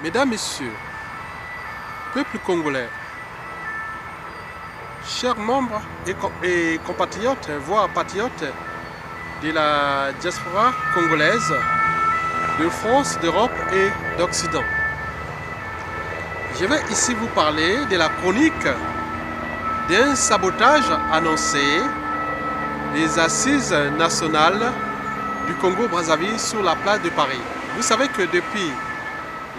Mesdames, Messieurs, peuple congolais, chers membres et compatriotes, voire patriotes de la diaspora congolaise de France, d'Europe et d'Occident. Je vais ici vous parler de la chronique d'un sabotage annoncé des assises nationales du Congo-Brazzaville sur la place de Paris. Vous savez que depuis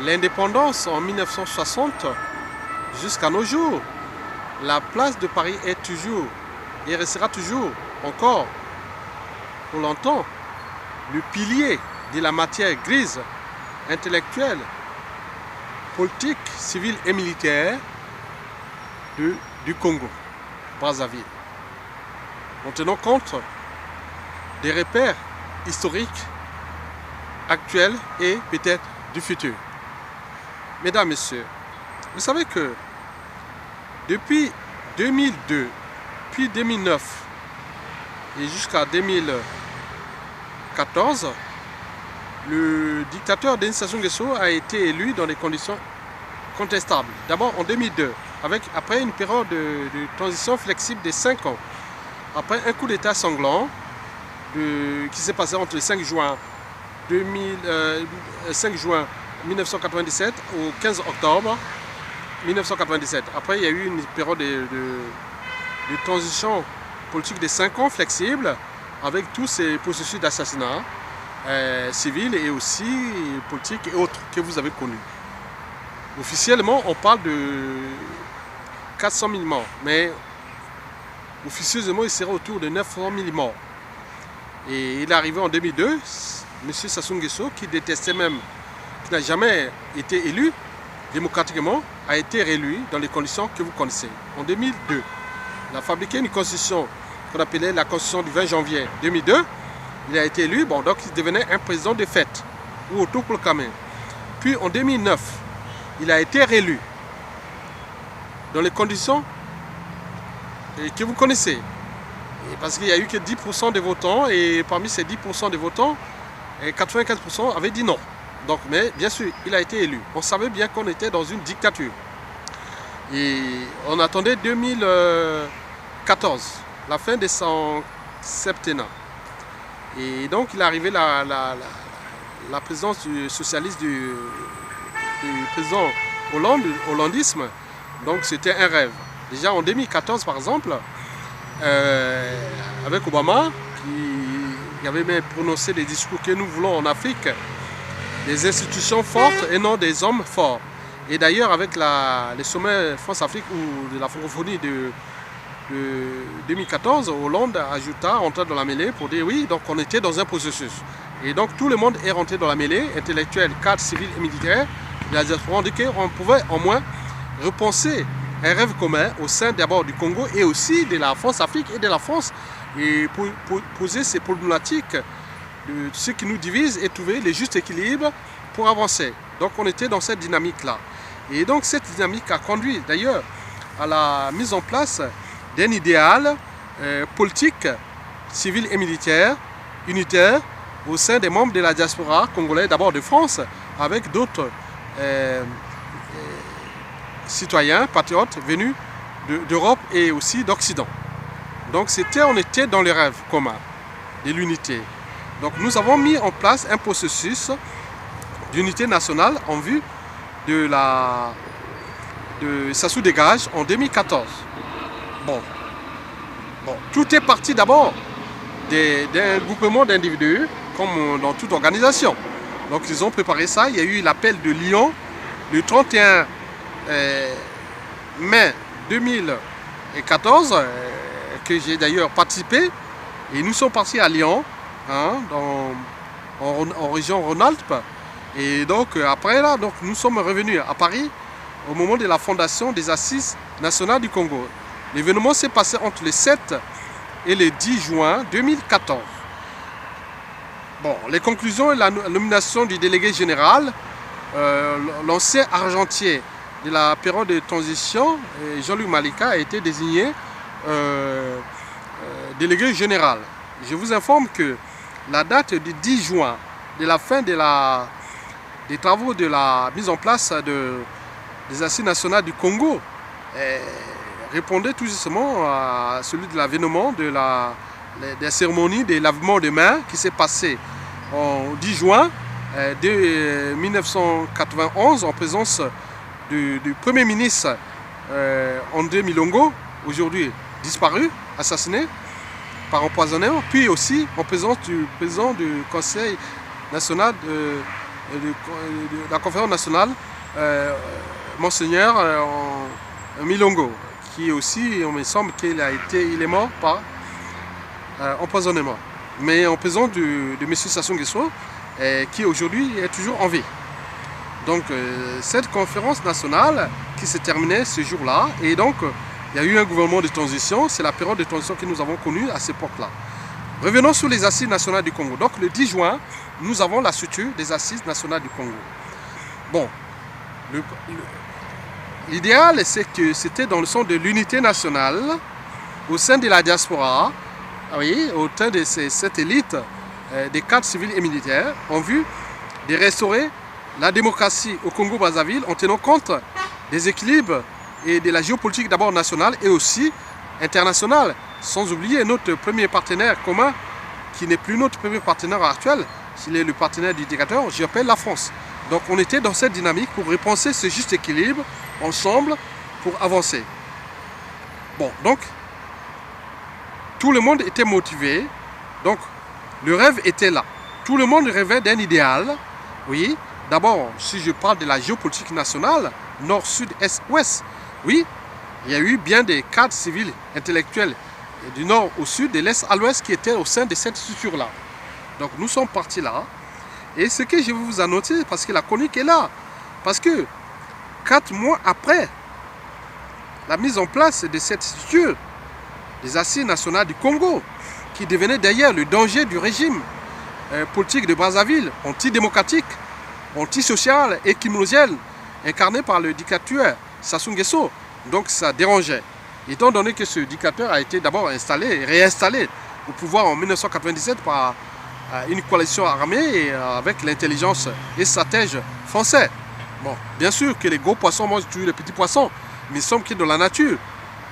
l'indépendance en 1960 jusqu'à nos jours, la place de Paris est toujours et restera toujours encore pour longtemps le pilier de la matière grise intellectuelle, politique, civile et militaire du Congo-Brazzaville. En tenant compte des repères historiques actuels et peut-être du futur. Mesdames, Messieurs, vous savez que depuis 2002, puis 2009 et jusqu'à 2014, le dictateur Denis Sassou Nguesso a été élu dans des conditions contestables. D'abord en 2002, après une période de transition flexible de 5 ans, après un coup d'État sanglant qui s'est passé entre le 5 juin 1997 au 15 octobre 1997. Après, il y a eu une période de transition politique de 5 ans flexible avec tous ces processus d'assassinat civil et aussi politique et autres que vous avez connus. Officiellement, on parle de 400 000 morts, mais officieusement, il serait autour de 900 000 morts. Et il est arrivé en 2002, M. Sassou Nguesso, qui détestait même, qui n'a jamais été élu démocratiquement, a été réélu dans les conditions que vous connaissez. En 2002, il a fabriqué une constitution qu'on appelait la constitution du 20 janvier 2002. Il a été élu, bon, donc il devenait un président de fait, ou autoproclamé. Puis en 2009, il a été réélu dans les conditions que vous connaissez. Parce qu'il n'y a eu que 10% des votants, et parmi ces 10% des votants, 95% avaient dit non. Donc, mais bien sûr, il a été élu. On savait bien qu'on était dans une dictature. Et on attendait 2014, la fin de son septennat. Et donc, il est arrivé la présidence du socialiste du président hollandisme. Donc, c'était un rêve. Déjà en 2014, par exemple, avec Obama, qui avait même prononcé des discours que nous voulons en Afrique, des institutions fortes et non des hommes forts. Et d'ailleurs, avec les sommets France-Afrique ou de la francophonie de 2014, Hollande ajouta, rentra dans la mêlée pour dire oui, donc on était dans un processus. Et donc tout le monde est rentré dans la mêlée, intellectuel, cadre, civil et militaire. On dit qu'on pouvait au moins repenser un rêve commun au sein d'abord du Congo et aussi de la France-Afrique et de la France, et pour poser ces problématiques de ce qui nous divise et trouver le juste équilibre pour avancer. Donc on était dans cette dynamique-là. Et donc cette dynamique a conduit d'ailleurs à la mise en place d'un idéal politique, civil et militaire, unitaire, au sein des membres de la diaspora congolaise, d'abord de France, avec d'autres citoyens, patriotes venus d'Europe et aussi d'Occident. Donc on était dans le rêve commun de l'unité. Donc nous avons mis en place un processus d'unité nationale en vue de Sassou Dégage en 2014. Bon, tout est parti d'abord d'un groupement d'individus, comme dans toute organisation. Donc ils ont préparé ça, il y a eu l'appel de Lyon le 31 mai 2014, que j'ai d'ailleurs participé, et nous sommes partis à Lyon, en région Rhône-Alpes, et donc après là, donc, nous sommes revenus à Paris au moment de la fondation des Assises nationales du Congo. L'événement s'est passé entre le 7 et le 10 juin 2014. Bon, les conclusions et la nomination du délégué général, l'ancien argentier de la période de transition, Jean-Luc Malika, a été désigné délégué général. Je vous informe que la date du 10 juin de la fin de des travaux de la mise en place des assises nationales du Congo répondait tout justement à celui de l'avènement des cérémonies de lavement de mains qui s'est passé en 10 juin 1991 en présence du Premier ministre André Milongo, aujourd'hui disparu, assassiné par empoisonnement, puis aussi en présence du président du Conseil national de la conférence nationale, Monseigneur Milongo, qui aussi, il me semble qu'il est mort par empoisonnement. Mais en présence de M. Sassou Nguesso, qui aujourd'hui est toujours en vie. Donc cette conférence nationale qui s'est terminée ce jour-là, et donc il y a eu un gouvernement de transition, c'est la période de transition que nous avons connue à cette époque-là. Revenons sur les assises nationales du Congo. Donc le 10 juin, nous avons la structure des assises nationales du Congo. Bon, l'idéal c'est que c'était dans le sens de l'unité nationale au sein de la diaspora, oui, au sein de cette élite des cadres civils et militaires en vue de restaurer la démocratie au Congo-Brazzaville en tenant compte des équilibres et de la géopolitique d'abord nationale et aussi internationale, sans oublier notre premier partenaire commun, qui n'est plus notre premier partenaire actuel, il est le partenaire du dictateur, j'appelle la France. Donc on était dans cette dynamique pour repenser ce juste équilibre ensemble pour avancer. Bon, donc tout le monde était motivé, donc le rêve était là. Tout le monde rêvait d'un idéal, oui. D'abord, si je parle de la géopolitique nationale, nord, sud, est, ouest, oui, il y a eu bien des cadres civils, intellectuels, du nord au sud, de l'est à l'ouest, qui étaient au sein de cette structure-là. Donc nous sommes partis là. Et ce que je vais vous annoter, parce que la chronique est là, parce que 4 mois après la mise en place de cette structure, des assises nationales du Congo, qui devenait d'ailleurs le danger du régime politique de Brazzaville, antidémocratique, antisocial et criminogène, incarné par le dictateur Sassou Nguesso. Donc ça dérangeait. Étant donné que ce dictateur a été d'abord installé et réinstallé au pouvoir en 1997 par une coalition armée avec l'intelligence et stratège français. Bon, bien sûr que les gros poissons mangent toujours les petits poissons, mais il semble que dans la nature,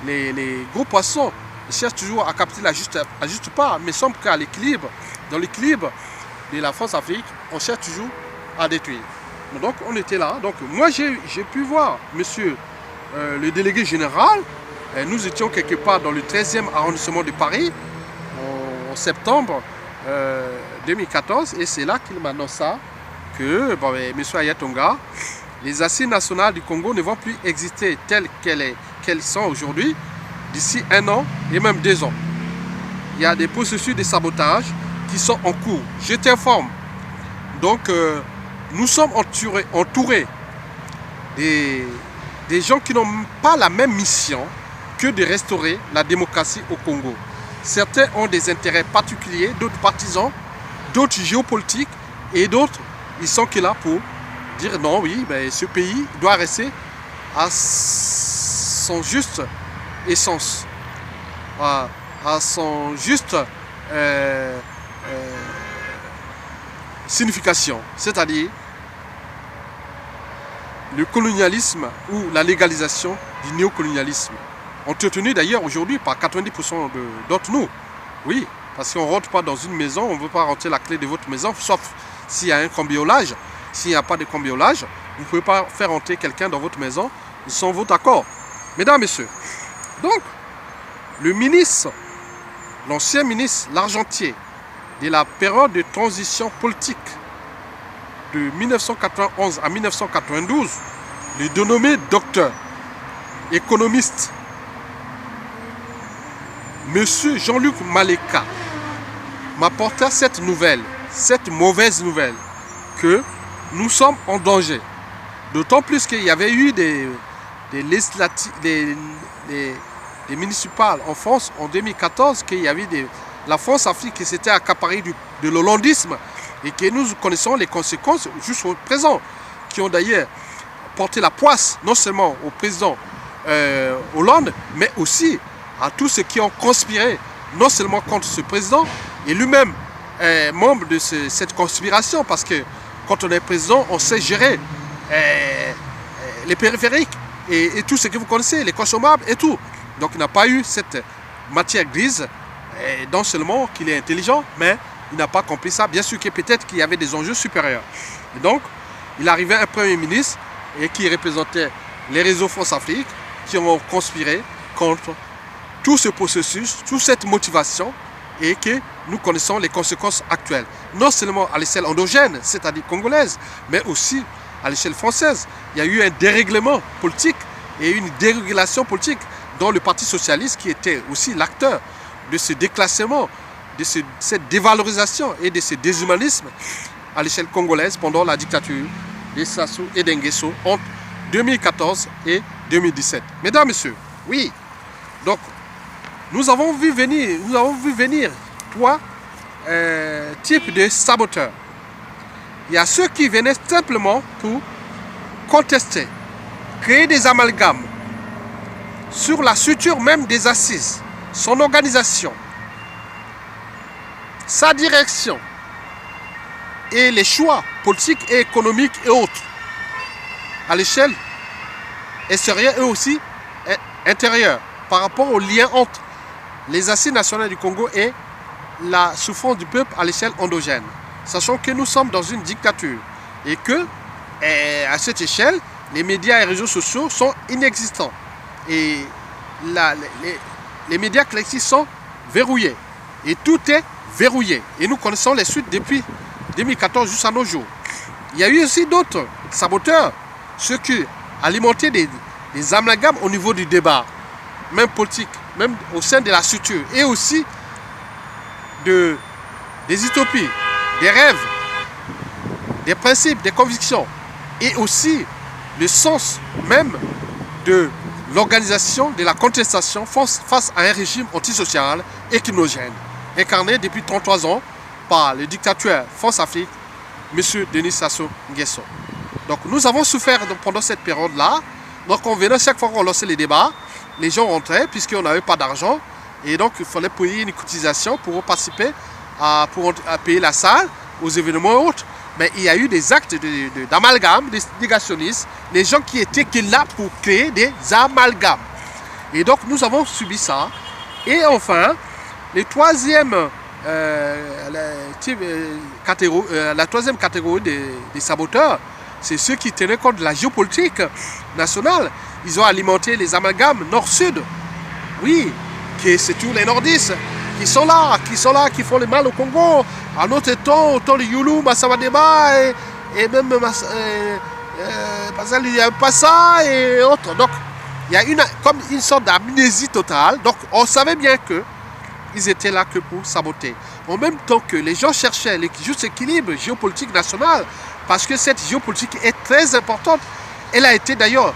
les gros poissons cherchent toujours à capter la juste part, mais il semble qu'à l'équilibre, dans l'équilibre de la France-Afrique, on cherche toujours à détruire. Donc on était là. Donc moi j'ai pu voir monsieur le délégué général. Nous étions quelque part dans le 13e arrondissement de Paris en septembre 2014 et c'est là qu'il m'annonça que monsieur Ayatonga, les assises nationales du Congo ne vont plus exister telles qu'elles sont aujourd'hui d'ici 1 an et même 2 ans. Il y a des processus de sabotage qui sont en cours. Je t'informe. Donc nous sommes entourés des gens qui n'ont pas la même mission que de restaurer la démocratie au Congo. Certains ont des intérêts particuliers, d'autres partisans, d'autres géopolitiques et d'autres, ils sont que là pour dire non, oui, ce pays doit rester à son juste essence, à son juste signification, c'est-à-dire le colonialisme ou la légalisation du néocolonialisme, entretenu d'ailleurs aujourd'hui par 90% d'entre nous. Oui, parce qu'on ne rentre pas dans une maison, on ne veut pas rentrer la clé de votre maison, sauf s'il y a un cambriolage. S'il n'y a pas de cambriolage, vous ne pouvez pas faire rentrer quelqu'un dans votre maison sans votre accord. Mesdames, Messieurs, donc, le ministre, l'ancien ministre, l'argentier, de la période de transition politique de 1991 à 1992, le dénommé docteur, économiste, Monsieur Jean-Luc Maleka, m'apporta cette nouvelle, cette mauvaise nouvelle, que nous sommes en danger. D'autant plus qu'il y avait eu des municipales en France en 2014, qu'il y avait la France-Afrique qui s'était accaparée de l'hollandisme et que nous connaissons les conséquences jusqu'au présent, qui ont d'ailleurs porté la poisse non seulement au président Hollande, mais aussi à tous ceux qui ont conspiré non seulement contre ce président et lui-même membre de cette conspiration, parce que quand on est président, on sait gérer les périphériques et tout ce que vous connaissez, les consommables et tout. Donc il n'a pas eu cette matière grise, non seulement qu'il est intelligent, mais il n'a pas compris ça. Bien sûr que peut-être qu'il y avait des enjeux supérieurs. Et donc, il arrivait un Premier ministre et qui représentait les réseaux France-Afrique qui ont conspiré contre tout ce processus, toute cette motivation et que nous connaissons les conséquences actuelles. Non seulement à l'échelle endogène, c'est-à-dire congolaise, mais aussi à l'échelle française. Il y a eu un dérèglement politique et une dérégulation politique dont le Parti socialiste qui était aussi l'acteur de ce déclassement, de cette dévalorisation et de ce déshumanisme à l'échelle congolaise pendant la dictature de Sassou et d'Nguesso entre 2014 et 2017. Mesdames, Messieurs, oui, donc nous avons vu venir trois types de saboteurs. Il y a ceux qui venaient simplement pour contester, créer des amalgames sur la structure même des assises, son organisation, sa direction et les choix politiques et économiques et autres à l'échelle extérieure et aussi intérieure par rapport au lien entre les assises nationales du Congo et la souffrance du peuple à l'échelle endogène. Sachant que nous sommes dans une dictature et que à cette échelle, les médias et réseaux sociaux sont inexistants. Et les médias collectifs sont verrouillés. Et tout est verrouillé. Et nous connaissons les suites depuis 2014 jusqu'à nos jours. Il y a eu aussi d'autres saboteurs, ceux qui alimentaient des amalgames au niveau du débat, même politique, même au sein de la structure, et aussi des utopies, des rêves, des principes, des convictions, et aussi le sens même de l'organisation de la contestation face à un régime antisocial et crinogène, incarné depuis 33 ans par le dictateur France-Afrique, M. Denis Sassou Nguesso. Donc nous avons souffert pendant cette période-là. Donc on venait chaque fois qu'on lançait les débats, les gens rentraient puisqu'on n'avait pas d'argent. Et donc il fallait payer une cotisation pour participer à payer la salle, aux événements et autres. Mais il y a eu des actes d'amalgame, des négationnistes, des gens qui étaient là pour créer des amalgames. Et donc nous avons subi ça. Et enfin, la troisième catégorie des saboteurs, c'est ceux qui tenaient compte de la géopolitique nationale. Ils ont alimenté les amalgames nord-sud. Oui, c'est tous les nordistes qui sont là, qui font le mal au Congo. En notre temps, autant de Youlou, Massamadeba et même il n'y a pas ça et autres. Donc, il y a comme une sorte d'amnésie totale. Donc, on savait bien qu'ils étaient là que pour saboter. En même temps que les gens cherchaient le juste équilibre géopolitique national, parce que cette géopolitique est très importante. Elle a été d'ailleurs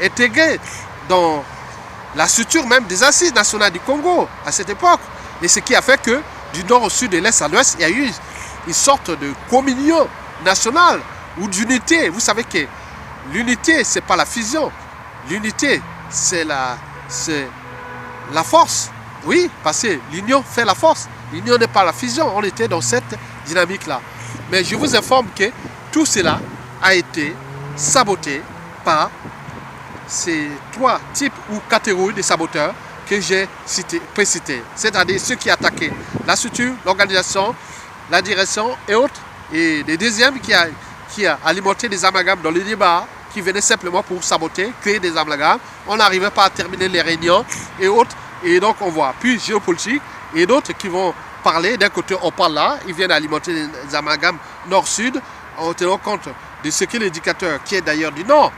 intégrée dans la structure même des assises nationales du Congo à cette époque. Et ce qui a fait que du nord au sud, de l'est à l'ouest, il y a eu une sorte de communion nationale ou d'unité. Vous savez que l'unité, ce n'est pas la fusion. L'unité, c'est la force. Oui, parce que l'union fait la force. L'union n'est pas la fusion. On était dans cette dynamique-là. Mais je vous informe que tout cela a été saboté par ces trois types ou catégories de saboteurs que j'ai précités. C'est-à-dire ceux qui attaquaient la structure, l'organisation, la direction et autres. Et les deuxièmes qui a alimenté des amalgames dans le débat, qui venaient simplement pour saboter, créer des amalgames. On n'arrivait pas à terminer les réunions et autres. Et donc on voit puis géopolitique et d'autres qui vont parler. D'un côté on parle là, ils viennent alimenter des amalgames nord-sud en tenant compte de ce que l'éducateur qui est d'ailleurs du nord.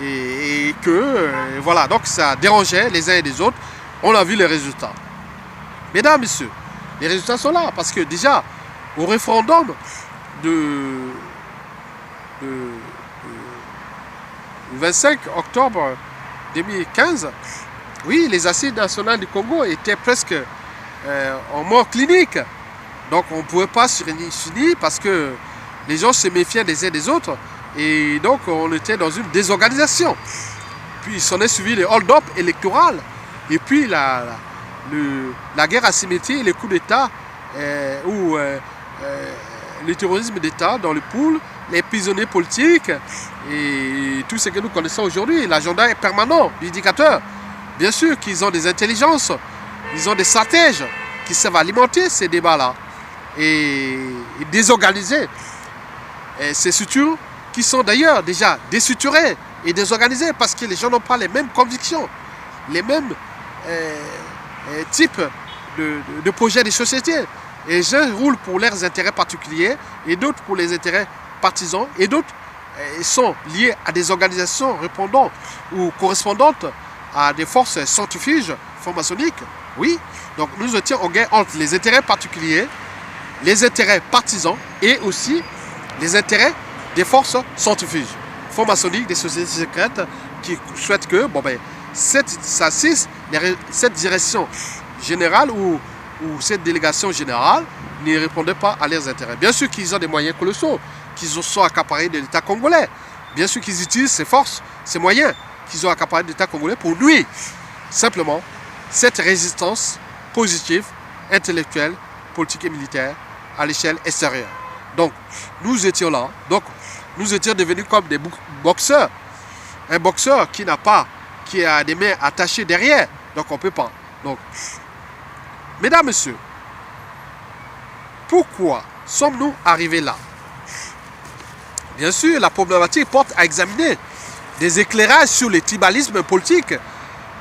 Et que voilà, donc ça dérangeait les uns et les autres. On a vu les résultats. Mesdames, Messieurs, les résultats sont là parce que déjà au référendum du 25 octobre 2015, oui, les assises nationales du Congo étaient presque en mort clinique. Donc on ne pouvait pas s'unir parce que les gens se méfiaient des uns des autres. Et donc on était dans une désorganisation. Puis il s'en est suivi le hold-up électoral. Et puis la guerre asymétrique, les coups d'État, où le terrorisme d'État dans le pool, les prisonniers politiques et tout ce que nous connaissons aujourd'hui. L'agenda est permanent, l'indicateur. Bien sûr qu'ils ont des intelligences, ils ont des stratèges qui savent alimenter ces débats-là et désorganiser ces structures qui sont d'ailleurs déjà déstructurées et désorganisées parce que les gens n'ont pas les mêmes convictions, les mêmes types de projets de société. Et les gens roulent pour leurs intérêts particuliers et d'autres pour les intérêts partisans et d'autres sont liés à des organisations répondant ou correspondantes à des forces centrifuges franc-maçonniques. Oui, donc nous étions en guerre entre les intérêts particuliers, les intérêts partisans et aussi les intérêts des forces centrifuges franc-maçonniques, des sociétés secrètes qui souhaitent que cette direction générale ou cette délégation générale ne répondait pas à leurs intérêts. Bien sûr qu'ils ont des moyens colossaux, qu'ils sont accaparés de l'État congolais. Bien sûr qu'ils utilisent ces forces, ces moyens qu'ils ont accaparés de l'État congolais pour nuire simplement cette résistance positive, intellectuelle, politique et militaire à l'échelle extérieure. Donc, nous étions là. Donc, nous étions devenus comme des boxeurs. Un boxeur qui a des mains attachées derrière. Donc, on ne peut pas. Donc, mesdames, messieurs, pourquoi sommes-nous arrivés là? Bien sûr, la problématique porte à examiner des éclairages sur le tribalisme politique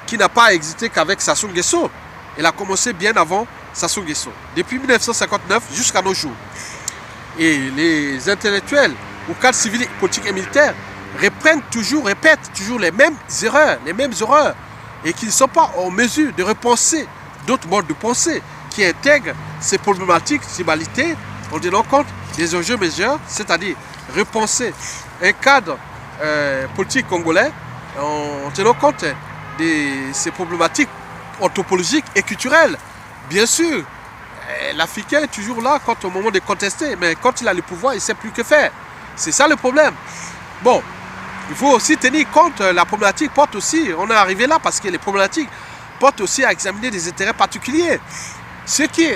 qui n'a pas existé qu'avec Sassou Nguesso. Il a commencé bien avant Sassou Nguesso, depuis 1959 jusqu'à nos jours. Et les intellectuels ou cadres civils, politiques et militaires répètent toujours les mêmes erreurs, et qui ne sont pas en mesure de repenser d'autres modes de pensée qui intègrent ces problématiques de tribalité en tenant compte des enjeux majeurs, c'est-à-dire repenser un cadre politique congolais en tenant compte de ces problématiques anthropologiques et culturelles. Bien sûr, l'Africain est toujours là quand au moment de contester, mais quand il a le pouvoir, il ne sait plus que faire. C'est ça le problème. Bon, il faut aussi tenir compte, la problématique porte aussi, on est arrivé là parce que les problématiques portent aussi à examiner des intérêts particuliers. Ceux qui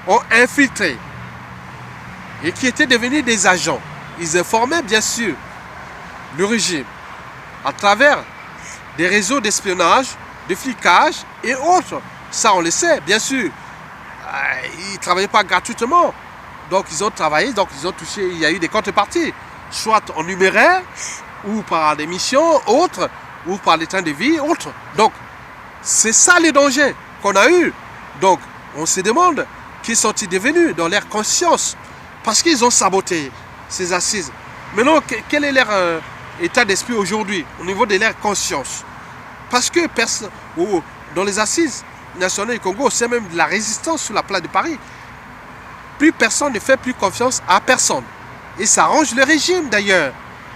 ont infiltré et qui étaient devenus des agents, ils informaient bien sûr le régime à travers des réseaux d'espionnage, de flicage et autres. Ça, on le sait, bien sûr. Ils ne travaillaient pas gratuitement. Donc, ils ont travaillé, donc ils ont touché, il y a eu des contreparties, soit en numéraire, ou par des missions autres, ou par des trains de vie autres. Donc, c'est ça les dangers qu'on a eu. Donc, on se demande qu'ils sont-ils devenus dans leur conscience, parce qu'ils ont saboté ces assises. Maintenant, quel est leur état d'esprit aujourd'hui, au niveau de leur conscience? Parce que dans les assises nationales du Congo, c'est même de la résistance sur la place de Paris. Plus personne ne fait plus confiance à personne. Et ça arrange le régime d'ailleurs.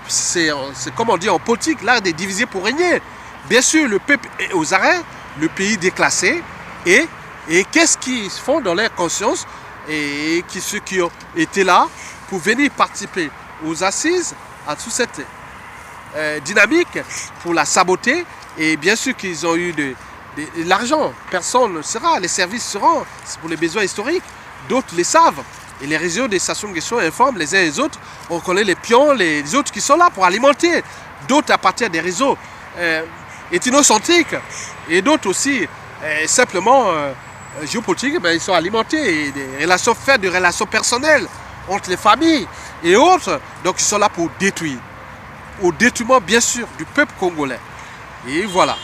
C'est comme on dit en politique, l'art de diviser pour régner. Bien sûr, le peuple est aux arrêts, le pays déclassé. Et qu'est-ce qu'ils font dans leur conscience? Et ceux qui ont été là pour venir participer aux assises, à toute cette dynamique, pour la saboter. Et bien sûr qu'ils ont eu de l'argent. Personne ne sera, les services seront, c'est pour les besoins historiques. D'autres les savent. Et les réseaux des Sassou Nguesso informent les uns et les autres. On connaît les pions, les autres qui sont là pour alimenter. D'autres à partir des réseaux ethnocentriques. Et d'autres aussi, simplement géopolitiques, ils sont alimentés. Et des relations faites, de relations personnelles entre les familles et autres. Donc ils sont là pour détruire. Au détriment, bien sûr, du peuple congolais. Et voilà.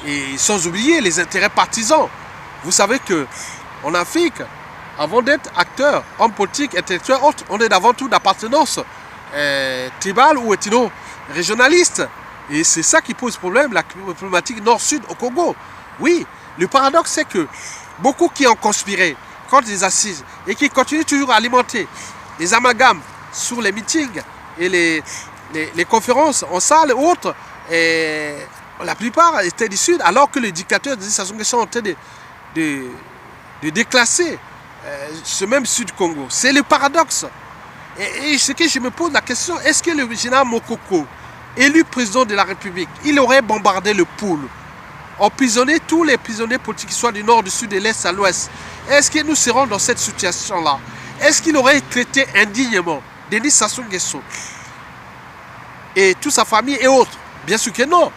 Et sans oublier les intérêts partisans. Vous savez qu'en Afrique, avant d'être acteur, homme politique, intellectuel, on est avant tout d'appartenance tribale ou ethno-régionaliste. Et c'est ça qui pose problème, la problématique nord-sud au Congo. Oui, le paradoxe c'est que beaucoup qui ont conspiré contre les assises et qui continuent toujours à alimenter les amalgames sur les meetings et les conférences en salle et autres, et la plupart étaient du Sud, alors que les dictateurs de Sassou Nguesso ont été de déclasser ce même Sud Congo. C'est le paradoxe. Et ce que je me pose la question, est-ce que le général Mokoko, élu président de la République, il aurait bombardé le pool, emprisonné tous les prisonniers politiques qui soient du nord, du sud, de l'est à l'ouest? Est-ce que nous serons dans cette situation-là? est-ce qu'il aurait traité indignement Denis Sassou Nguesso et toute sa famille et autres? Bien sûr que non.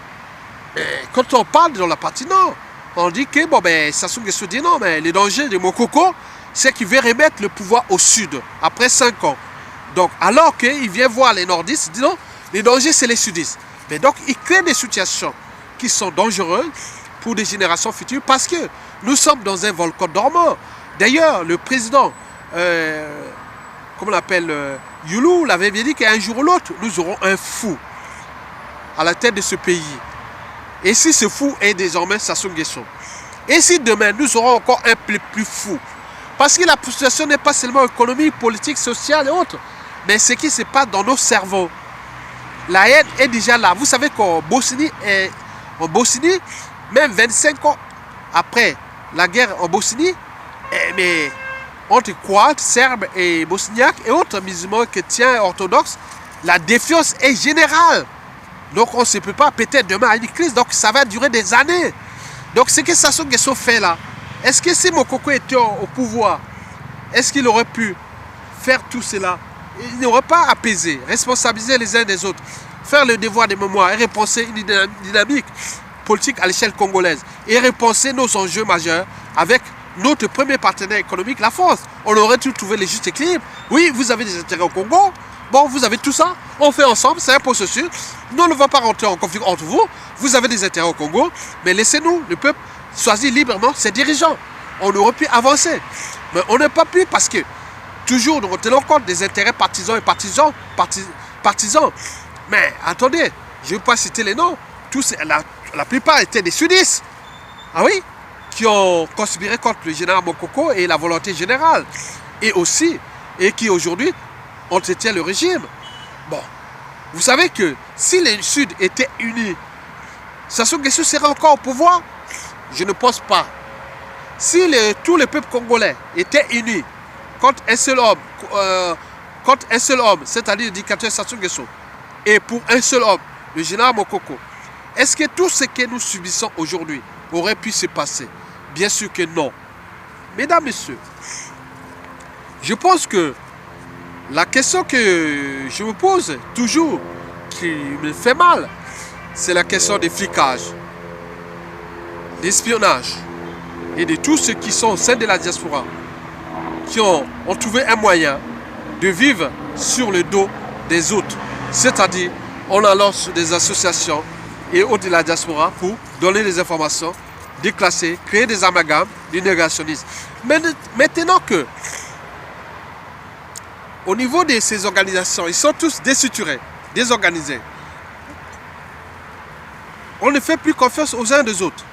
Mais quand on parle dans la partie nord, on dit que bon, ben, Sassou Nguesso dit non, mais le danger de Mokoko, c'est qu'il veut remettre le pouvoir au sud, après 5 ans. Donc, alors qu'il vient voir les nordistes, il dit non, le danger, c'est les sudistes. Mais donc, il crée des situations qui sont dangereuses pour des générations futures parce que nous sommes dans un volcan dormant. D'ailleurs, le président, comment on l'appelle, Youlou, l'avait bien dit qu'un jour ou l'autre, nous aurons un fou à la tête de ce pays. Et si ce fou est désormais Sassou Nguesso, et si demain nous aurons encore un plus fou, parce que la situation n'est pas seulement économique, politique, sociale et autres, mais ce qui se passe dans nos cerveaux. La haine est déjà là. Vous savez qu'en Bosnie, même 25 ans après la guerre en Bosnie, mais entre Croates, Serbes et Bosniaques et autres musulmans, chrétiens et orthodoxes, la défiance est générale. Donc on ne se peut pas peut-être demain à une crise, donc ça va durer des années. Donc ce que Sassou Nguesso fait là, est-ce que si Mokoko était au pouvoir, est-ce qu'il aurait pu faire tout cela? Il n'aurait pas apaisé, responsabiliser les uns des autres, faire le devoir de mémoire et repenser une dynamique politique à l'échelle congolaise et repenser nos enjeux majeurs avec notre premier partenaire économique, la France. On aurait dû trouver le juste équilibre. Oui, vous avez des intérêts au Congo. Bon, vous avez tout ça. On fait ensemble, c'est un processus. Nous, on ne va pas rentrer en conflit entre vous. Vous avez des intérêts au Congo. Mais laissez-nous, le peuple, choisir librement ses dirigeants. On aurait pu avancer. Mais on n'a pas pu parce que toujours nous tenons compte des intérêts partisans et partisans. Mais attendez, je ne vais pas citer les noms. La plupart étaient des sudistes. Ah oui, qui ont conspiré contre le général Mokoko et la volonté générale. Et aussi, et qui aujourd'hui entretiennent le régime. Bon, vous savez que si les Sud étaient unis, Sassou Nguesso serait encore au pouvoir? Je ne pense pas. Si tous les peuples congolais étaient unis contre un seul homme, c'est-à-dire le dictateur Sassou Nguesso, et pour un seul homme, le général Mokoko, est-ce que tout ce que nous subissons aujourd'hui aurait pu se passer? Bien sûr que non. Mesdames, Messieurs, je pense que la question que je me pose toujours, qui me fait mal, c'est la question des flicages, l'espionnage et de tous ceux qui sont au sein de la diaspora, qui ont trouvé un moyen de vivre sur le dos des autres, c'est-à-dire on lance des associations et autres de la diaspora pour donner des informations, déclasser, créer des amalgames, du négationnisme. Mais maintenant que au niveau de ces organisations, ils sont tous déstructurés, désorganisés. On ne fait plus confiance aux uns des autres.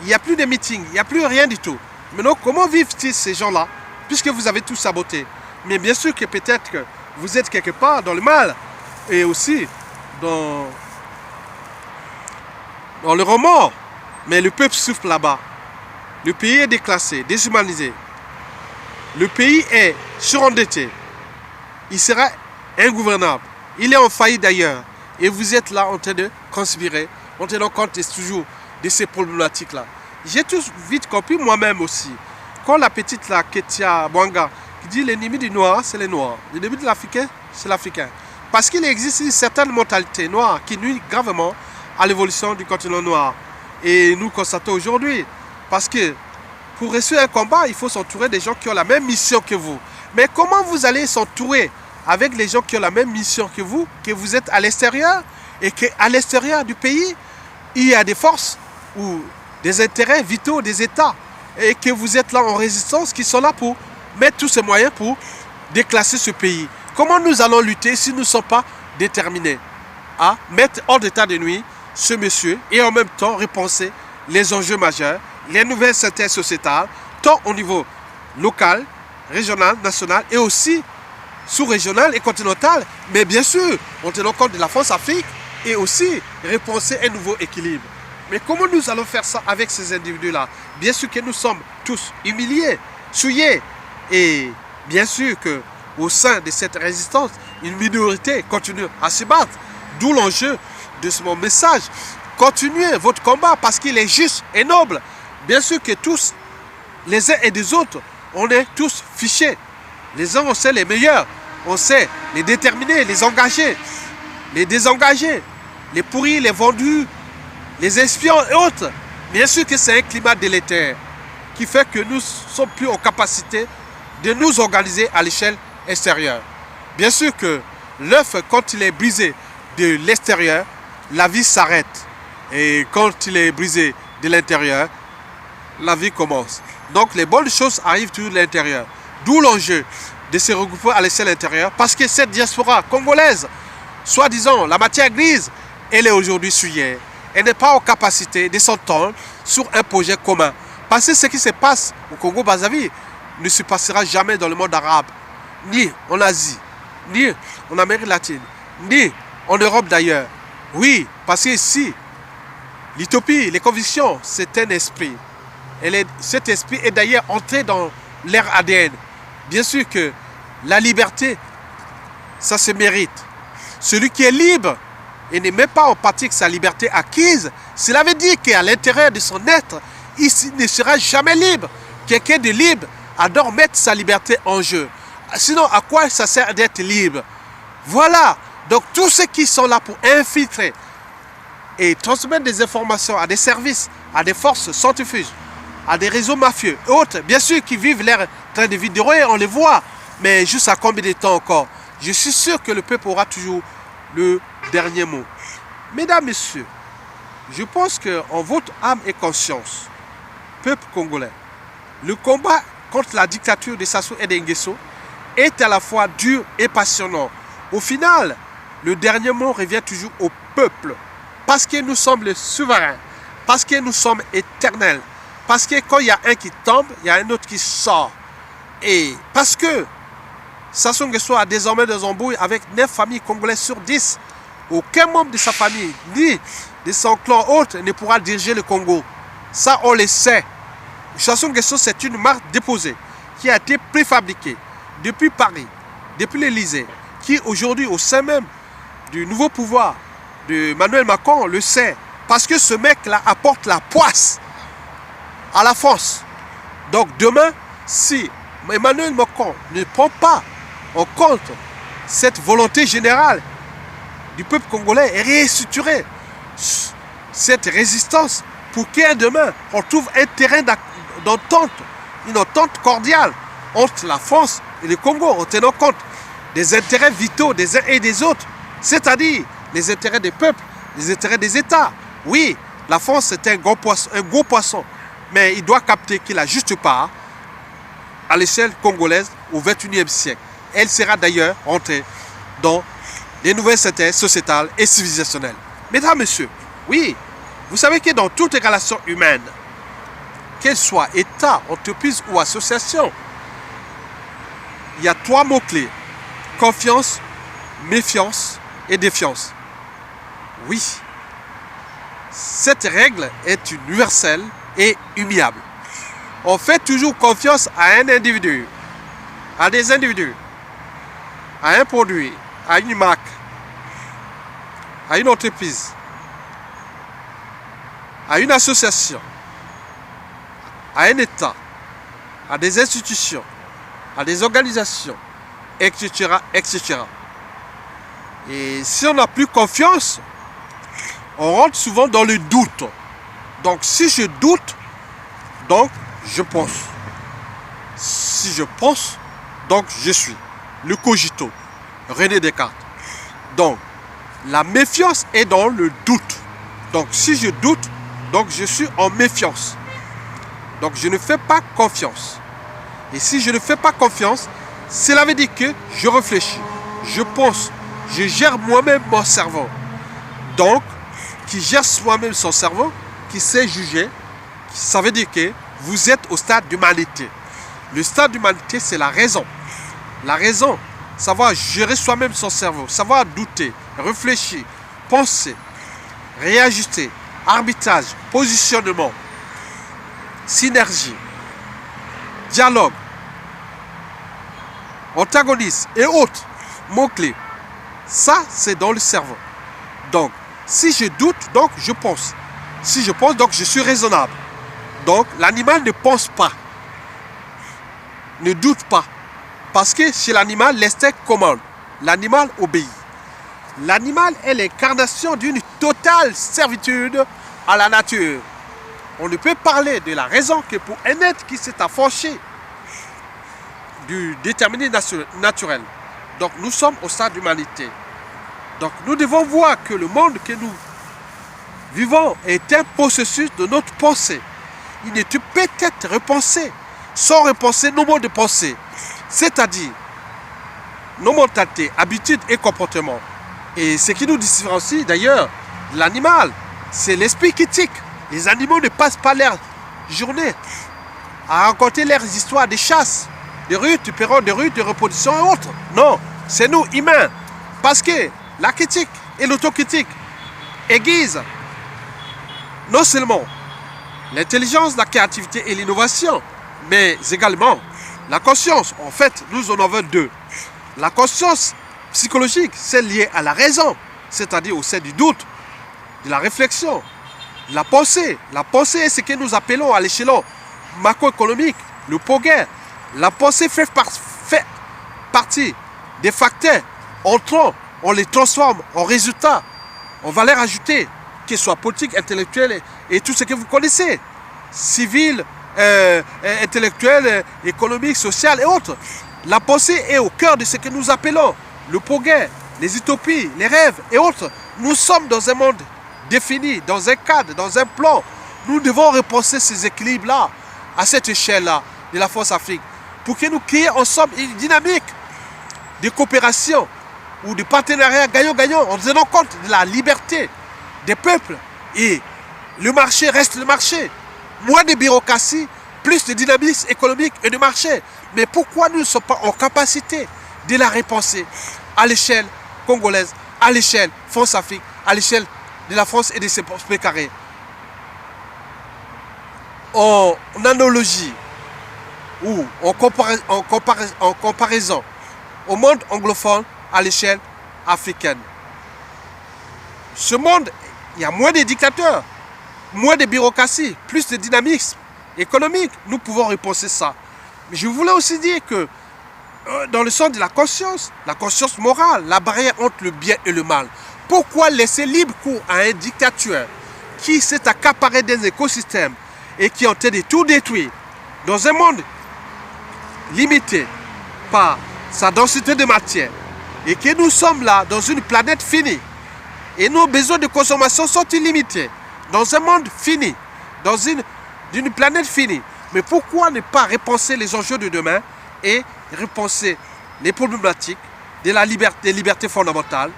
Il n'y a plus de meetings, il n'y a plus rien du tout. Maintenant, comment vivent-ils ces gens-là, puisque vous avez tout saboté? Mais bien sûr que peut-être que vous êtes quelque part dans le mal, et aussi dans le remords. Mais le peuple souffre là-bas. Le pays est déclassé, déshumanisé. Le pays est surendetté. Il sera ingouvernable. Il est en faillite d'ailleurs. Et vous êtes là en train de conspirer, en tenant compte toujours de ces problématiques-là. J'ai tout vite compris moi-même aussi. Quand la petite là, Ketia Bwanga, qui dit l'ennemi du noir, c'est les noirs. L'ennemi de l'Africain, c'est l'Africain. Parce qu'il existe une certaine mentalité noire qui nuit gravement à l'évolution du continent noir. Et nous constatons aujourd'hui, parce que pour réussir un combat, il faut s'entourer des gens qui ont la même mission que vous. Mais comment vous allez s'entourer avec les gens qui ont la même mission que vous êtes à l'extérieur, et qu'à l'extérieur du pays, il y a des forces ou des intérêts vitaux des États, et que vous êtes là en résistance, qui sont là pour mettre tous ces moyens pour déclasser ce pays? Comment nous allons lutter si nous ne sommes pas déterminés à mettre hors d'état de nuit ce monsieur et en même temps repenser les enjeux majeurs, les nouvelles synthèses sociétales, tant au niveau local, régional, national et aussi sous-régional et continental, mais bien sûr, en tenant compte de la France-Afrique et aussi repenser un nouveau équilibre. Mais comment nous allons faire ça avec ces individus-là? Bien sûr que nous sommes tous humiliés, souillés, et bien sûr qu'au sein de cette résistance, une minorité continue à se battre, d'où l'enjeu de mon message. Continuez votre combat parce qu'il est juste et noble. Bien sûr que tous, les uns et des autres, on est tous fichés. Les uns, on sait les meilleurs. On sait les déterminés, les engagés, les désengagés, les pourris, les vendus, les espions et autres. Bien sûr que c'est un climat délétère qui fait que nous ne sommes plus en capacité de nous organiser à l'échelle extérieure. Bien sûr que l'œuf, quand il est brisé de l'extérieur, la vie s'arrête. Et quand il est brisé de l'intérieur, la vie commence. Donc les bonnes choses arrivent toujours de l'intérieur. D'où l'enjeu de se regrouper à l'échelle intérieure, parce que cette diaspora congolaise, soi-disant la matière grise, elle est aujourd'hui souillée. Elle n'est pas en capacité de s'entendre sur un projet commun. Parce que ce qui se passe au Congo-Brazzaville ne se passera jamais dans le monde arabe, ni en Asie, ni en Amérique latine, ni en Europe d'ailleurs. Oui, parce que ici, l'utopie, les convictions, c'est un esprit. Cet esprit est d'ailleurs entré dans l'ère ADN. Bien sûr que la liberté, ça se mérite. Celui qui est libre et ne met pas en pratique sa liberté acquise, cela veut dire qu'à l'intérieur de son être, il ne sera jamais libre. Quelqu'un de libre adore mettre sa liberté en jeu. Sinon, à quoi ça sert d'être libre? Voilà. Donc, tous ceux qui sont là pour infiltrer et transmettre des informations à des services, à des forces centrifuges, à des réseaux mafieux et autres, bien sûr, qui vivent leur train de vie d'héroïne, on les voit. Mais juste à combien de temps encore? Je suis sûr que le peuple aura toujours le dernier mot. Mesdames, Messieurs, je pense qu'en votre âme et conscience, peuple congolais, le combat contre la dictature de Sassou Nguesso est à la fois dur et passionnant. Au final, le dernier mot revient toujours au peuple. Parce que nous sommes les souverains. Parce que nous sommes éternels. Parce que quand il y a un qui tombe, il y a un autre qui sort. Et parce que Sassou Nguesso a désormais des embrouilles avec 9 familles congolaises sur 10. Aucun membre de sa famille, ni de son clan autre, ne pourra diriger le Congo. Ça, on le sait. Sassou Nguesso, c'est une marque déposée qui a été préfabriquée depuis Paris, depuis l'Élysée, qui aujourd'hui, au sein même du nouveau pouvoir de Emmanuel Macron, le sait. Parce que ce mec-là apporte la poisse à la France. Donc demain, si Emmanuel Macron ne prend pas en compte cette volonté générale du peuple congolais et restructurer cette résistance pour qu'un demain, on trouve un terrain d'entente, une entente cordiale entre la France et le Congo, en tenant compte des intérêts vitaux des uns et des autres, c'est-à-dire les intérêts des peuples, les intérêts des États. Oui, la France est un gros poisson, mais il doit capter qu'il a juste part à l'échelle congolaise au XXIe siècle. Elle sera d'ailleurs rentrée dans les nouvelles synthèses sociétales et civilisationnelles. Mesdames, Messieurs, oui, vous savez que dans toute relation humaine, qu'elle soit État, entreprise ou association, il y a 3 mots-clés. Confiance, méfiance et défiance. Oui, cette règle est universelle et immuable. On fait toujours confiance à un individu, à des individus, à un produit, à une marque, à une entreprise, à une association, à un État, à des institutions, à des organisations, etc., etc. Et si on n'a plus confiance, on rentre souvent dans le doute. Donc si je doute, donc je pense. Si je pense, donc je suis. Le cogito, René Descartes. Donc la méfiance est dans le doute. Donc si je doute, donc je suis en méfiance. Donc je ne fais pas confiance. Et si je ne fais pas confiance, cela veut dire que je réfléchis, je pense, je gère moi-même mon cerveau. Donc, qui gère soi-même son cerveau, qui sait juger, ça veut dire que vous êtes au stade d'humanité. Le stade d'humanité, c'est la raison. La raison, savoir gérer soi-même son cerveau, savoir douter, réfléchir, penser, réajuster, arbitrage, positionnement, synergie, dialogue, antagonisme et autres mots-clés. Ça, c'est dans le cerveau. Donc, si je doute, donc je pense. Si je pense, donc je suis raisonnable. Donc, l'animal ne pense pas, ne doute pas. Parce que chez l'animal, l'instinct commande. L'animal obéit. L'animal est l'incarnation d'une totale servitude à la nature. On ne peut parler de la raison que pour un être qui s'est affranchi du déterminé naturel. Donc nous sommes au stade d'humanité. Donc nous devons voir que le monde que nous vivons est un processus de notre pensée. Il ne peut être repensé sans repenser nos modes de pensée. C'est-à-dire nos mentalités, habitudes et comportements. Et ce qui nous différencie d'ailleurs de l'animal, c'est l'esprit critique. Les animaux ne passent pas leur journée à raconter leurs histoires de chasse, de rues, de perron, de rues, de reproduction et autres. Non, c'est nous, humains. Parce que la critique et l'autocritique aiguisent non seulement l'intelligence, la créativité et l'innovation, mais également la conscience. En fait, nous en avons deux. La conscience psychologique, c'est lié à la raison, c'est-à-dire au sein du doute, de la réflexion, de la pensée. La pensée est ce que nous appelons à l'échelon macroéconomique le progrès. La pensée fait partie des facteurs entrants, on les transforme en résultats, en valeur ajoutée, qu'ils soient politiques, intellectuels et tout ce que vous connaissez, civil, intellectuel, économique, social et autres. La pensée est au cœur de ce que nous appelons le progrès, les utopies, les rêves et autres. Nous sommes dans un monde défini, dans un cadre, dans un plan. Nous devons repenser ces équilibres-là, à cette échelle-là de la force Afrique, pour que nous créions ensemble une dynamique de coopération ou de partenariat gagnant-gagnant en tenant compte de la liberté des peuples. Et le marché reste le marché. Moins de bureaucratie, plus de dynamisme économique et de marché. Mais pourquoi nous ne sommes pas en capacité de la repenser à l'échelle congolaise, à l'échelle France-Afrique, à l'échelle de la France et de ses carrés? En analogie ou en comparaison au monde anglophone à l'échelle africaine. Ce monde, il y a moins de dictateurs, moins de bureaucratie, plus de dynamisme économique. Nous pouvons repenser ça. Mais je voulais aussi dire que dans le sens de la conscience morale, la barrière entre le bien et le mal. Pourquoi laisser libre cours à un dictateur qui s'est accaparé des écosystèmes et qui est en train de tout détruire dans un monde limité par sa densité de matière et que nous sommes là dans une planète finie et nos besoins de consommation sont illimités dans un monde fini, dans une planète finie. Mais pourquoi ne pas repenser les enjeux de demain et repenser les problématiques de la liberté, des libertés fondamentales,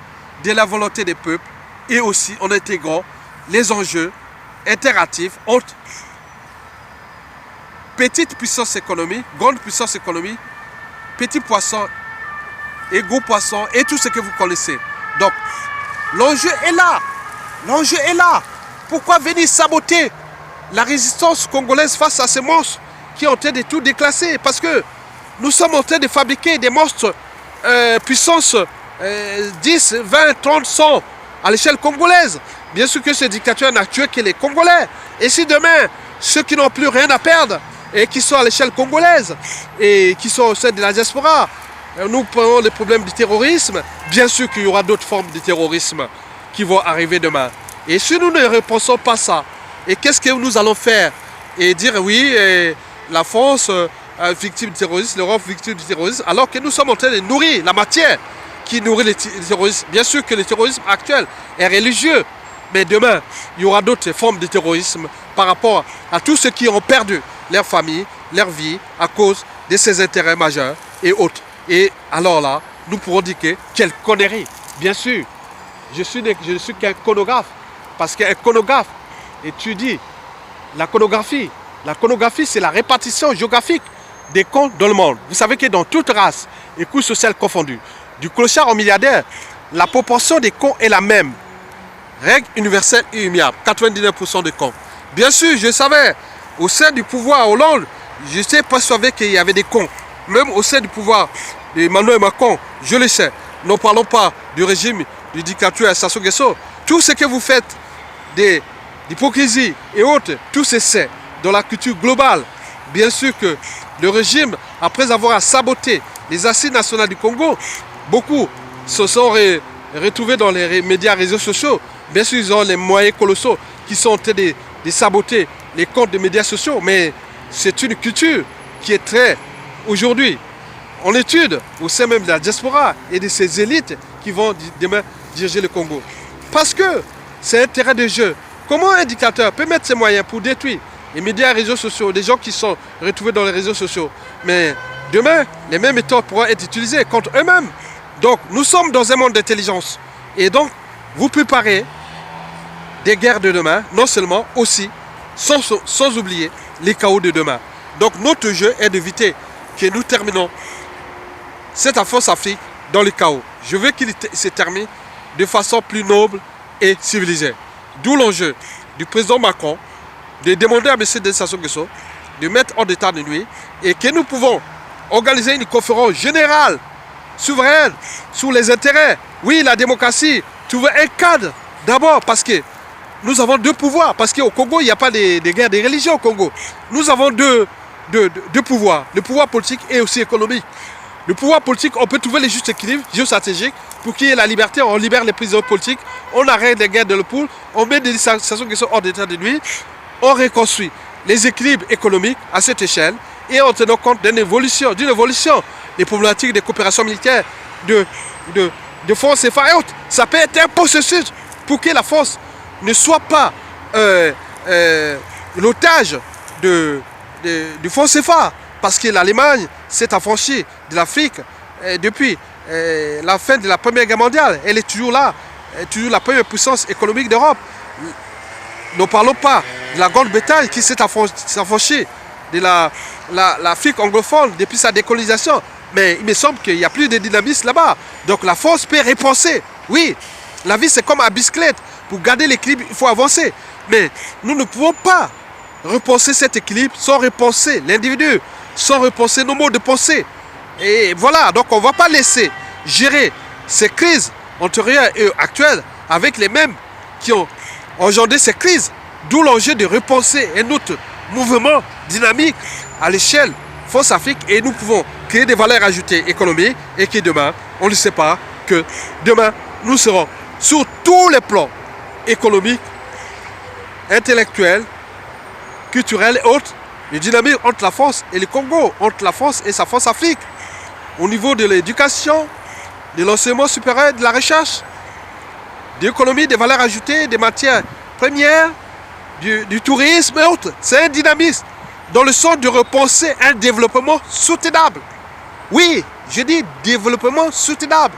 de la volonté des peuples et aussi en intégrant les enjeux interactifs entre petite puissance économique, grande puissance économique, petit poisson et gros poisson et tout ce que vous connaissez. Donc, l'enjeu est là. L'enjeu est là. Pourquoi venir saboter la résistance congolaise face à ces monstres qui ont en train de tout déclasser? Parce que nous sommes en train de fabriquer des monstres puissance 10, 20, 30, 100 à l'échelle congolaise. Bien sûr que ce dictateur n'a tué que les Congolais. Et si demain, ceux qui n'ont plus rien à perdre et qui sont à l'échelle congolaise et qui sont au sein de la diaspora, nous prenons les problèmes du terrorisme, bien sûr qu'il y aura d'autres formes de terrorisme qui vont arriver demain. Et si nous ne repensons pas ça, et qu'est-ce que nous allons faire? Et dire oui, la France victime du terrorisme, l'Europe victime du terrorisme, alors que nous sommes en train de nourrir la matière qui nourrit les terroristes. Bien sûr que le terrorisme actuel est religieux, mais demain, il y aura d'autres formes de terrorisme par rapport à tous ceux qui ont perdu leur famille, leur vie, à cause de ces intérêts majeurs et autres. Et alors là, nous pourrons dire que quelle connerie. Bien sûr, je suis qu'un conographe, parce qu'un conographe étudie la conographie. La conographie, c'est la répartition géographique des cons dans le monde. Vous savez que dans toute race et couche sociale confondue, du clochard au milliardaire, la proportion des cons est la même. Règle universelle et immuable, 99% de cons. Bien sûr, je savais, au sein du pouvoir Hollande, j'étais persuadé qu'il y avait des cons. Même au sein du pouvoir d'Emmanuel Macron, je le sais. Ne parlons pas du régime du dictateur Sassou Nguesso. Tout ce que vous faites d'hypocrisie et autres, tout c'est dans la culture globale. Bien sûr que le régime, après avoir saboté les assises nationales du Congo, beaucoup se sont retrouvés dans les médias réseaux sociaux. Bien sûr, ils ont les moyens colossaux qui sont en train de saboter les comptes des médias sociaux, mais c'est une culture qui est très, aujourd'hui, en étude au sein même de la diaspora et de ces élites qui vont demain diriger le Congo. Parce que c'est un terrain de jeu. Comment un dictateur peut mettre ses moyens pour détruire les médias et les réseaux sociaux, des gens qui sont retrouvés dans les réseaux sociaux, mais demain, les mêmes méthodes pourront être utilisées contre eux-mêmes. Donc, nous sommes dans un monde d'intelligence. Et donc, vous préparez des guerres de demain, non seulement, aussi, sans oublier les chaos de demain. Donc, notre jeu est d'éviter que nous terminons cette affaire Afrique dans le chaos. Je veux qu'il se termine de façon plus noble et civilisée. D'où l'enjeu du président Macron de demander à M. Denis Sassou Nguesso de mettre hors d'état de nuit et que nous pouvons organiser une conférence générale, souveraine, sur les intérêts. Oui, la démocratie, trouver un cadre d'abord parce que nous avons deux pouvoirs. Parce qu'au Congo, il n'y a pas de guerre des religions au Congo. Nous avons deux pouvoirs, le pouvoir politique et aussi économique. Le pouvoir politique, on peut trouver les justes équilibres géostratégiques pour qu'il y ait la liberté, on libère les prisonniers politiques, on arrête les guerres de le pool, on met des situations qui sont hors d'état de nuit, on reconstruit les équilibres économiques à cette échelle et en tenant compte d'une évolution des problématiques des coopérations militaires, de forces et autres. Ça peut être un processus pour que la force ne soit pas l'otage du fonds CFA. Parce que l'Allemagne s'est affranchie de l'Afrique depuis la fin de la Première Guerre mondiale. Elle est toujours là, toujours la première puissance économique d'Europe. Ne parlons pas de la Grande-Bretagne qui s'est affranchie de l'Afrique anglophone depuis sa décolonisation. Mais il me semble qu'il n'y a plus de dynamisme là-bas. Donc la force peut repenser. Oui, la vie c'est comme un bicyclette. Pour garder l'équilibre, il faut avancer. Mais nous ne pouvons pas repenser cet équilibre sans repenser l'individu, sans repenser nos modes de pensée. Et voilà, donc on ne va pas laisser gérer ces crises antérieures et actuelles avec les mêmes qui ont engendré ces crises. D'où l'enjeu de repenser un autre mouvement dynamique à l'échelle Force Afrique et nous pouvons créer des valeurs ajoutées économiques et que demain, on ne sait pas que demain, nous serons sur tous les plans économiques, intellectuels, culturels et autres, les dynamiques entre la France et le Congo, entre la France et sa Force Afrique, au niveau de l'éducation, de l'enseignement supérieur, de la recherche, de l'économie, des valeurs ajoutées, des matières premières, du tourisme et autres. C'est un dynamisme dans le sens de repenser un développement soutenable. Oui, je dis développement soutenable.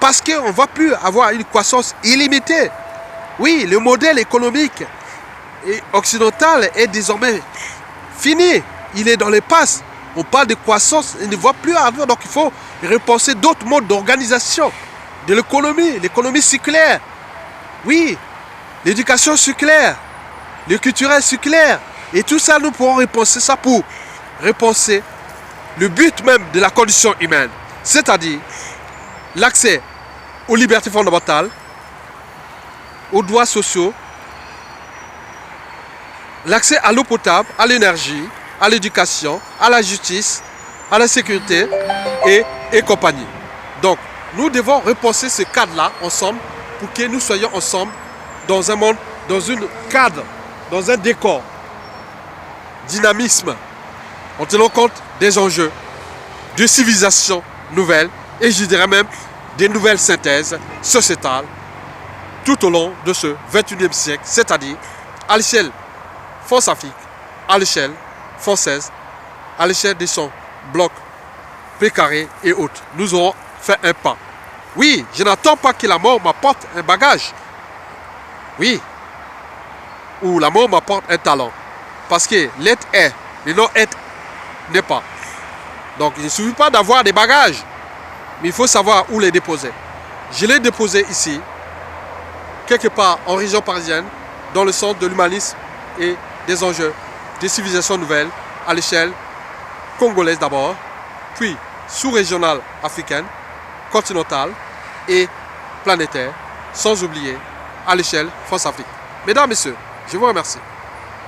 Parce qu'on ne va plus avoir une croissance illimitée. Oui, le modèle économique occidental est désormais fini. Il est dans les passes. On parle de croissance, il ne va plus avoir. Donc il faut repenser d'autres modes d'organisation de l'économie circulaire. Oui, l'éducation circulaire, le culturel circulaire. Et tout ça, nous pourrons repenser ça pour repenser le but même de la condition humaine. C'est-à-dire l'accès aux libertés fondamentales, aux droits sociaux, l'accès à l'eau potable, à l'énergie, à l'éducation, à la justice, à la sécurité et compagnie. Donc, nous devons repenser ce cadre-là ensemble pour que nous soyons ensemble dans un monde, dans un cadre, dans un décor, dynamisme, en tenant compte des enjeux de civilisation nouvelle et je dirais même des nouvelles synthèses sociétales tout au long de ce 21e siècle, c'est-à-dire à l'échelle Force Afrique, à l'échelle française, à l'échelle de son bloc précaré et autres. Nous aurons fait un pas. Oui, je n'attends pas que la mort m'apporte un bagage. Oui, ou la mort m'apporte un talent. Parce que l'être est, le non-être n'est pas. Donc il ne suffit pas d'avoir des bagages, mais il faut savoir où les déposer. Je l'ai déposé ici, quelque part en région parisienne, dans le centre de l'humanisme et des enjeux des civilisations nouvelles à l'échelle congolaise d'abord, puis sous-régionale africaine, continentale et planétaire, sans oublier à l'échelle France-Afrique. Mesdames, Messieurs, je vous remercie.